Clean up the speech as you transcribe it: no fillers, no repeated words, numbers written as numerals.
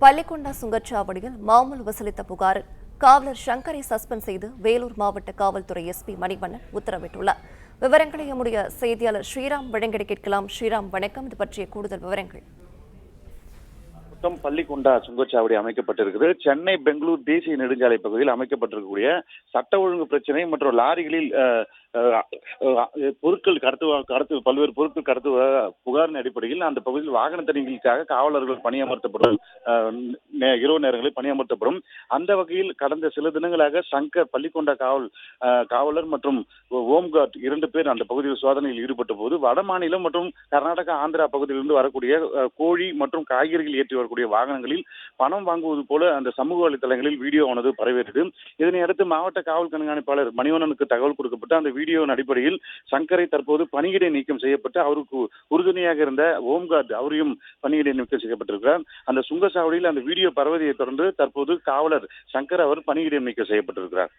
பள்ளிக்கொண்டா சுங்கச்சாவடியில் மாமூல் வசூலித்த புகாரில் காவலர் சங்கரை சஸ்பெண்ட் செய்து வேலூர் மாவட்ட காவல்துறை எஸ்பி மணிவண்ணன் உத்தரவிட்டுள்ளார். விவரங்களை நம்முடைய செய்தியாளர் ஸ்ரீராம் வழங்கிட கேட்கலாம். ஸ்ரீராம், வணக்கம். இது பற்றிய கூடுதல் விவரங்கள். பள்ளிக்கொண்டா சுங்கச்சாவடி அமைக்கப்பட்டிருக்கிறது. சென்னை பெங்களூர் தேசிய நெடுஞ்சாலை பகுதியில் அமைக்கப்பட்டிருக்கக்கூடிய சட்ட ஒழுங்கு பிரச்சனை மற்றும் லாரிகளில் பொருட்கள் கடத்து பல்வேறு பொருட்கள் கடத்து புகாரின் அடிப்படையில் அந்த பகுதியில் வாகன தணிக்கைக்காக காவலர்கள் பணியமர்த்தப்படும், இரவு நேரங்களில் பணியமர்த்தப்படும். அந்த வகையில் கடந்த சில தினங்களாக சங்கர் பள்ளிக்கொண்டா காவலர் மற்றும் ஹோம்கார்டு 2 பேர் அந்த பகுதியில் சோதனையில் ஈடுபட்ட போது வடமாநிலம் மற்றும் கர்நாடகா ஆந்திரா பகுதியிலிருந்து வரக்கூடிய கோழி மற்றும் காய்கறிகள் ஏற்றி வரக்கூடிய வாகனங்களில் பணம் வாங்குவது போல அந்த சமூக வலைதளங்களில் வீடியோவானது பரவியது. இதனையடுத்து மாவட்ட காவல் கண்காணிப்பாளர் மணிவண்ணனுக்கு தகவல் கொடுக்கப்பட்டு அந்த வீடியோவின் அடிப்படையில் சங்கரை தற்போது பணியிடை நீக்கம் செய்யப்பட்டு அவருக்கு உறுதுணையாக இருந்த ஹோம்கார்டு அவரையும் பணியிடை நீக்கம் செய்யப்பட்டிருக்கிறார். அந்த சுங்கச்சாவடியில் அந்த வீடியோ பரவதியை தொடர்ந்து தற்போது காவலர் சங்கர் அவர் பணியிடை நீக்கம் செய்யப்பட்டிருக்கிறார்.